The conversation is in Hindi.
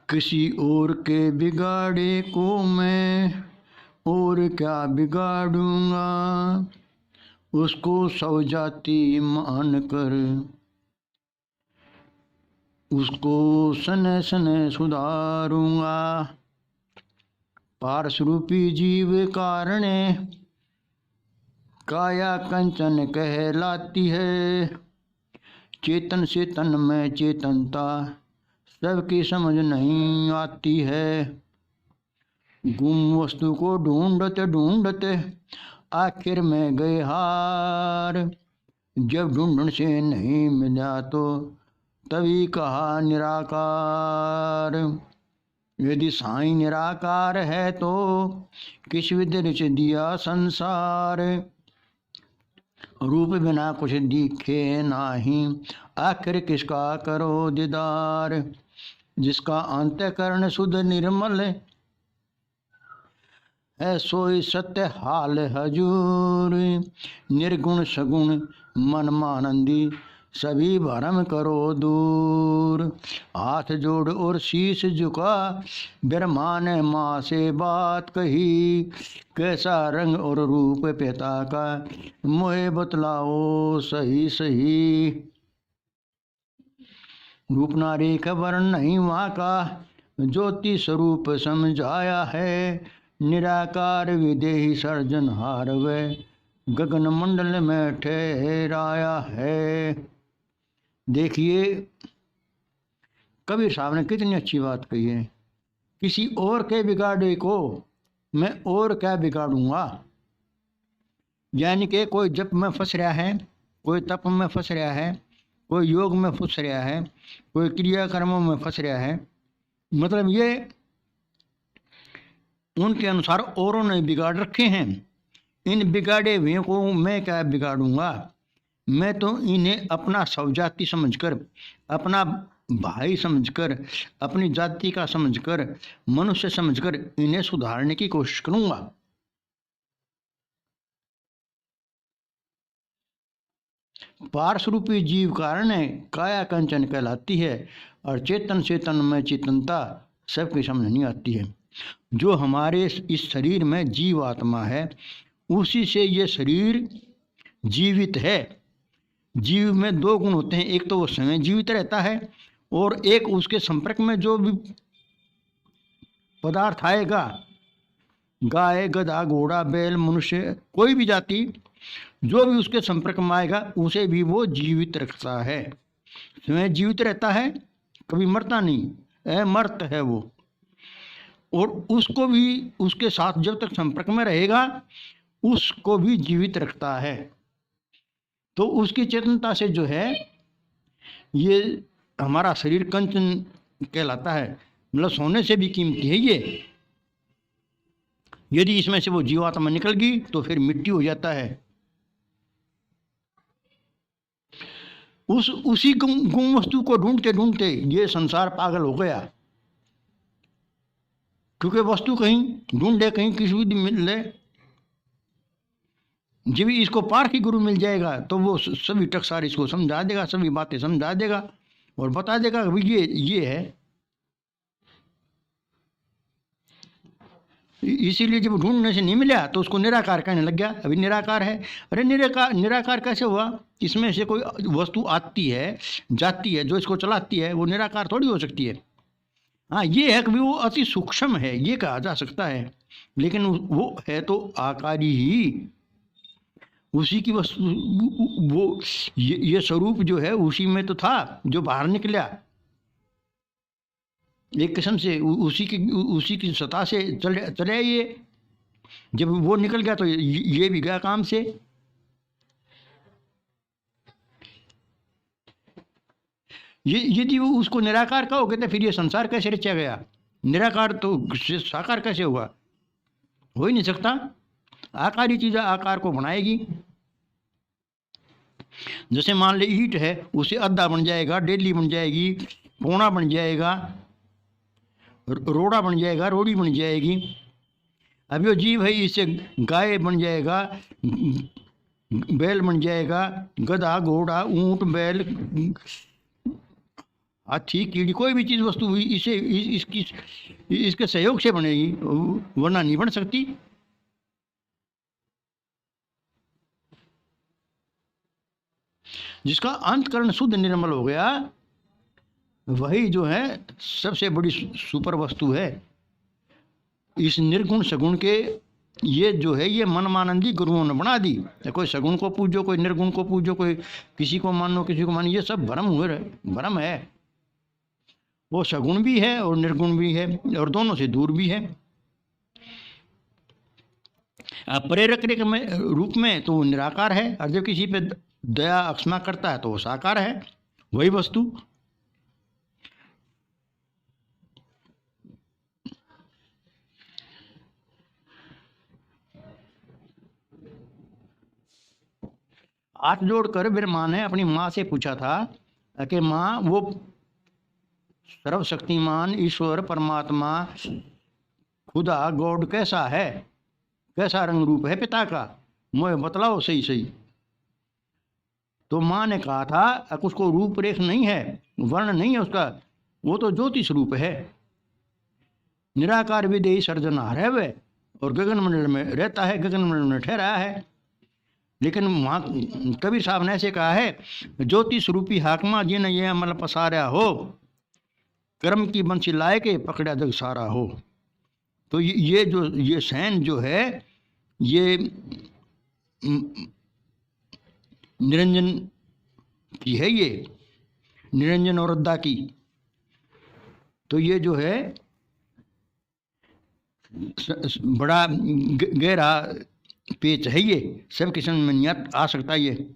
किसी और के बिगाड़े को मैं और क्या बिगाड़ूंगा, उसको सौ जाति मान कर उसको सने सने सुधारूंगा। पारस रूपी जीव कारणे काया कंचन कहलाती है। चेतन से तन में चेतनता सबकी समझ नहीं आती है। गुम वस्तु को ढूंढते ढूंढते आखिर में गए हार। जब ढूंढने से नहीं मिला तो तभी कहा निराकार। यदि साईं निराकार है तो किस विधि रच दिया संसार। रूप बिना कुछ दिखे नाही, आखिर किसका करो दीदार। जिसका अंतःकरण शुद्ध निर्मल है सोई सत्य हाल हजूर। निर्गुण सगुण मन मानंदी सभी भरम करो दूर। हाथ जोड़ और शीश झुका ब्रह्मा ने माँ से बात कही। कैसा रंग और रूप पिता का मोहे बतलाओ सही सही। रूप नारी का वर्ण नहीं वहाँ का ज्योति स्वरूप समझाया है। निराकार विदेही सर्जनहार वे गगन मंडल में ठहराया है। देखिए कबीर साहब ने कितनी अच्छी बात कही है। किसी और के बिगाड़े को मैं और क्या बिगाड़ूंगा। यानी कि कोई जप में फंस रहा है, कोई तप में फंस रहा है, कोई योग में फंस रहा है, कोई क्रियाकर्मों में फंस रहा है। मतलब ये उनके अनुसार औरों ने बिगाड़ रखे हैं। इन बिगाड़े हुए को मैं क्या बिगाड़ूंगा। मैं तो इन्हें अपना सौजाति समझकर, अपना भाई समझकर, अपनी जाति का समझकर, मनुष्य समझकर इन्हें सुधारने की कोशिश करूंगा। पार्श रूपी जीव कारण काया कंचन कहलाती है और चेतन से तन में चेतनता सबकी समझ नहीं आती है। जो हमारे इस शरीर में जीव आत्मा है उसी से ये शरीर जीवित है। जीव में दो गुण होते हैं, एक तो वो स्वयं जीवित रहता है और एक उसके संपर्क में जो भी पदार्थ आएगा, गाय गधा घोड़ा बैल मनुष्य कोई भी जाति जो भी उसके संपर्क में आएगा उसे भी वो जीवित रखता है। स्वयं जीवित रहता है, कभी मरता नहीं, अमर्त है वो। और उसको भी उसके साथ जब तक संपर्क में रहेगा उसको भी जीवित रखता है। तो उसकी चेतनता से जो है ये हमारा शरीर कंचन कहलाता है। मतलब सोने से भी कीमती है ये। यदि इसमें से वो जीवात्मा निकल गई तो फिर मिट्टी हो जाता है। उसी गुम वस्तु को ढूंढते ढूंढते ये संसार पागल हो गया। क्योंकि वस्तु कहीं ढूंढे कहीं किसी भी मिल ले। जब इसको पारखी गुरु मिल जाएगा तो वो सभी टकसार इसको समझा देगा, सभी बातें समझा देगा और बता देगा कि ये है। इसीलिए जब ढूंढने से नहीं मिला तो उसको निराकार कहने लग गया। अभी निराकार है। अरे निराकार कैसे हुआ। इसमें से कोई वस्तु आती है जाती है जो इसको चलाती है, वो निराकार थोड़ी हो सकती है। हाँ ये है कि वो अति सूक्ष्म है ये कहा जा सकता है, लेकिन वो है तो आकारी ही। उसी की वस्तु वो ये स्वरूप जो है उसी में तो था जो बाहर निकला। एक किस्म से उसी की सतह से चले ये। जब वो निकल गया तो ये भी गया काम से। यदि वो उसको निराकार कहोगे तो फिर ये संसार कैसे रचा गया। निराकार तो साकार कैसे हुआ, हो ही नहीं सकता। आकारी चीज़ आकार को बनाएगी। जैसे मान ले ईंट है, उसे अद्धा बन जाएगा, डेली बन जाएगी, पौना बन जाएगा, रोड़ा बन जाएगा, रोड़ी बन जाएगी। अब जो जीव है इससे गाय बन जाएगा, बैल बन जाएगा, गधा घोड़ा ऊंट बैल हाथी, कीड़ी, कोई भी चीज़ वस्तु हुई इसे इसकी इसके सहयोग से बनेगी, वरना नहीं बन सकती। जिसका अंतकरण शुद्ध निर्मल हो गया, वही जो है सबसे बड़ी सुपर वस्तु है। इस निर्गुण सगुण के ये जो है ये मनमानंदी गुरुओं ने बना दी। कोई सगुण को पूजो, कोई निर्गुण को पूजो, कोई किसी को मानो किसी को मानो, ये सब भ्रम हुए, भ्रम है। वो सगुण भी है और निर्गुण भी है और दोनों से दूर भी है। प्रेरक में रूप में तो वो निराकार है, और जब किसी पे दया अक्षमा करता है तो वो साकार है, वही वस्तु। हाथ जोड़कर ब्रह्मा ने अपनी माँ से पूछा था कि माँ, वो सर्वशक्तिमान ईश्वर परमात्मा खुदा गॉड कैसा है, कैसा रंग रूप है पिता का, मुझे बतलाओ सही सही। तो माँ ने कहा था कि उसको रूपरेख नहीं है, वर्ण नहीं है उसका, वो तो ज्योतिष रूप है। निराकार विदेही सर्जनहार है वह, और गगनमंडल में रहता है, गगनमंडल में ठहरा है। लेकिन वहाँ कबीर साहब ने ऐसे कहा है, ज्योतिष रूपी हाकमा जिन ये अमल पसारा हो, कर्म की बंसी लाए के पकड़ा जग सारा हो। तो ये जो ये सैन जो है ये निरंजन की है, ये निरंजन और अद्दा की। तो ये जो है बड़ा गहरा पेच है, ये सब किस्म में नहीं आ सकता ये।